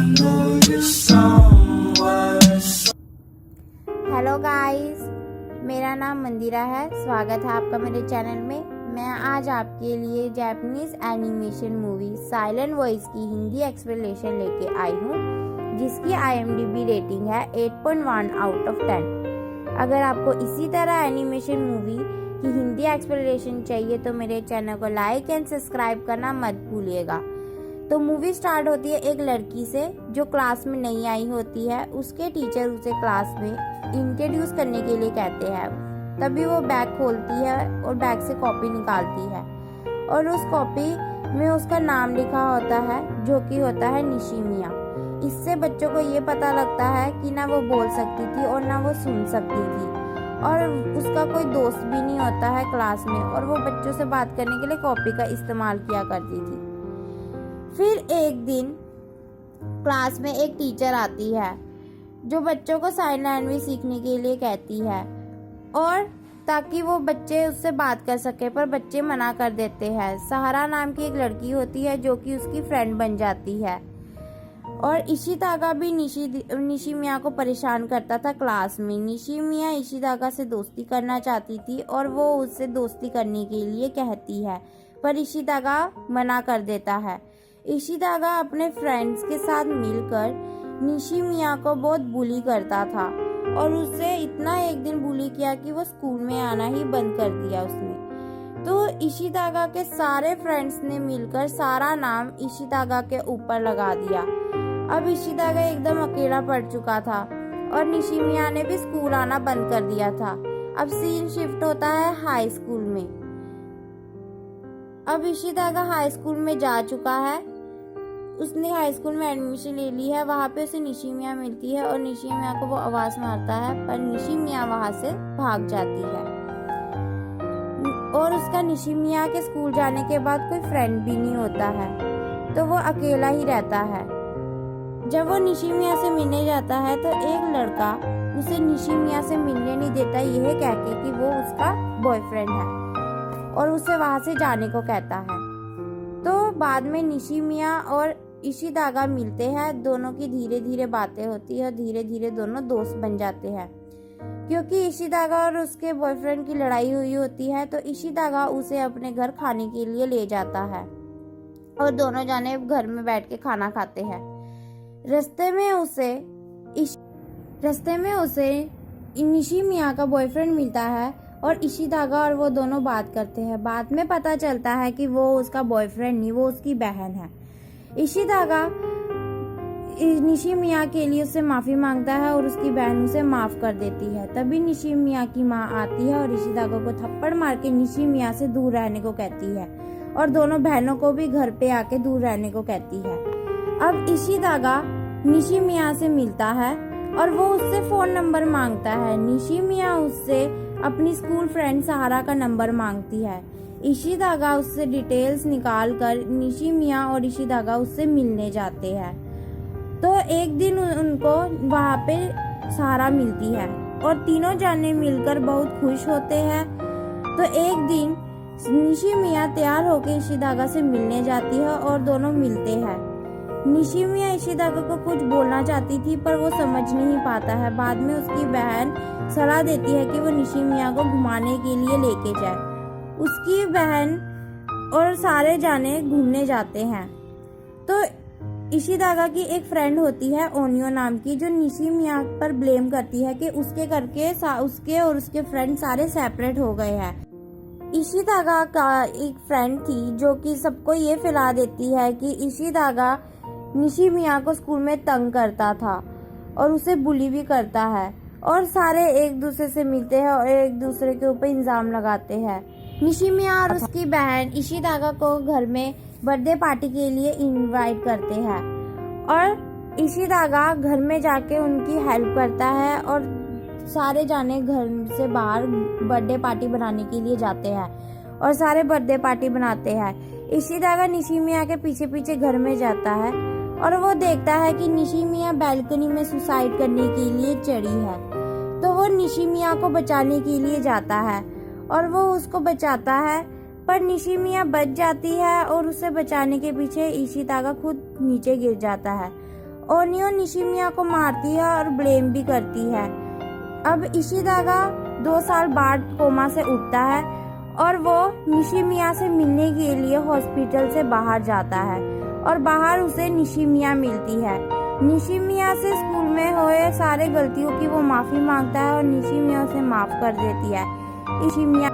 Hello guys, मेरा नाम मंदिरा है। स्वागत है आपका मेरे चैनल में। मैं आज आपके लिए Japanese animation movie silent voice की हिंदी एक्सप्लेनेशन लेके आई हूँ, जिसकी IMDb रेटिंग है 8.1 आउट ऑफ 10। अगर आपको इसी तरह एनिमेशन मूवी की हिंदी एक्सप्लेनेशन चाहिए तो मेरे चैनल को लाइक एंड सब्सक्राइब करना मत भूलिएगा। तो मूवी स्टार्ट होती है एक लड़की से जो क्लास में नहीं आई होती है। उसके टीचर उसे क्लास में इंट्रोड्यूस करने के लिए कहते हैं। तभी वो बैग खोलती है और बैग से कॉपी निकालती है और उस कॉपी में उसका नाम लिखा होता है, जो कि होता है निशिमिया। इससे बच्चों को ये पता लगता है कि ना वो बोल सकती थी और ना वो सुन सकती थी, और उसका कोई दोस्त भी नहीं होता है क्लास में, और वो बच्चों से बात करने के लिए कॉपी का इस्तेमाल किया करती थी। फिर एक दिन क्लास में एक टीचर आती है जो बच्चों को साइन लैंग्वेज सीखने के लिए कहती है, और ताकि वो बच्चे उससे बात कर सके, पर बच्चे मना कर देते हैं। सहारा नाम की एक लड़की होती है जो कि उसकी फ्रेंड बन जाती है, और इशितागा भी निशिमिया को परेशान करता था क्लास में। निशिमिया इशितागा से दोस्ती करना चाहती थी और वो उससे दोस्ती करने के लिए कहती है, पर इशितागा मना कर देता है। इशितागा अपने फ्रेंड्स के साथ मिलकर निशिमिया को बहुत बुली करता था, और उससे इतना एक दिन बुली किया कि वो स्कूल में आना ही बंद कर दिया उसने। तो इशितागा के सारे फ्रेंड्स ने मिलकर सारा नाम इशितागा के ऊपर लगा दिया। अब इशितागा एकदम अकेला पड़ चुका था और निशिमिया ने भी स्कूल आना बंद कर दिया था। अब सीन शिफ्ट होता है हाई स्कूल में। अब इशितागा हाई स्कूल में जा चुका है। उसने हाई स्कूल में एडमिशन ले ली है। वहाँ पे उसे निशिमिया मिलती है और निशिमिया को वो आवाज मारता है, पर निशिमिया वहाँ से भाग जाती है, और उसका निशिमिया के स्कूल जाने के बाद कोई फ्रेंड भी नहीं होता है, तो वो अकेला ही रहता है। जब वो निशिमिया से मिलने जाता है तो एक लड़का उसे निशिमिया से मिलने नहीं देता, यह कह के कि वो उसका बॉयफ्रेंड है, और उसे वहाँ से जाने को कहता है। तो बाद में निशिमिया और इशितागा मिलते हैं। दोनों की धीरे धीरे बातें होती है और धीरे धीरे दोनों दोस्त बन जाते हैं। क्योंकि इशितागा और उसके बॉयफ्रेंड की लड़ाई हुई होती है, तो इशितागा उसे अपने घर खाने के लिए ले जाता है और दोनों जाने घर में बैठ के खाना खाते हैं। रास्ते में उसे निशिमिया का बॉयफ्रेंड मिलता है और इशितागा और वो दोनों बात करते हैं। बाद में पता चलता है कि वो उसका बॉयफ्रेंड नहीं, वो उसकी बहन है। इशितागा निशिमिया के लिए उससे माफी मांगता है और उसकी बहन उसे माफ कर देती है। तभी निशिमिया की माँ आती है और इशितागा को थप्पड़ मार के निशिमिया से दूर रहने को कहती है, और दोनों बहनों को भी घर पे आके दूर रहने को कहती है। अब इशितागा निशिमिया से मिलता है और वो उससे फोन नंबर मांगता है। निशिमिया उससे अपनी स्कूल फ्रेंड सहारा का नंबर मांगती है। इशितागा उससे डिटेल्स निकाल कर निशिमिया और इशितागा उससे मिलने जाते हैं। तो एक दिन उनको वहाँ पे सहारा मिलती है और तीनों जाने मिलकर बहुत खुश होते हैं। तो एक दिन निशिमिया तैयार होकर इशितागा से मिलने जाती है और दोनों मिलते हैं। निशिमिया इशितागा को कुछ बोलना चाहती थी, पर वो समझ नहीं पाता है। बाद में उसकी बहन सलाह देती है कि वो निशिमिया को घुमाने के लिए लेके जाए। उसकी बहन और सारे जाने घूमने जाते हैं। तो इशितागा की एक फ्रेंड होती है ओनियो नाम की, जो निशिमिया पर ब्लेम करती है कि उसके करके उसके और उसके फ्रेंड सारे सेपरेट हो गए हैं। इशितागा का एक फ्रेंड थी जो कि सबको ये फैला देती है कि इशितागा निशिमिया को स्कूल में तंग करता था और उसे बुली भी करता है, और सारे एक दूसरे से मिलते हैं और एक दूसरे के ऊपर इल्जाम लगाते हैं। निशिमिया और उसकी बहन इशितागा को घर में बर्थडे पार्टी के लिए इनवाइट करते हैं, और इशितागा घर में जाके उनकी हेल्प करता है, और सारे जाने घर से बाहर बर्थडे पार्टी बनाने के लिए जाते हैं और सारे बर्थडे पार्टी बनाते हैं। इशितागा निशिमिया के पीछे पीछे घर में जाता है और वो देखता है कि निशिमिया बैल्कनी में सुसाइड करने के लिए चढ़ी है। तो वो निशिमिया को बचाने के लिए जाता है और वो उसको बचाता है, पर निशिमिया बच जाती है और उसे बचाने के पीछे इशितागा खुद नीचे गिर जाता है ओनियो निशिमिया को मारती है और ब्लेम भी करती है। अब इशिदागा 2 साल बाद कोमा से उठता है और वो निशिमिया से मिलने के लिए हॉस्पिटल से बाहर जाता है और बाहर उसे निशिमिया मिलती है। निशिमिया से स्कूल में हुए सारे गलतियों की वो माफ़ी मांगता है और निशिमिया उसे माफ़ कर देती है। निशिमिया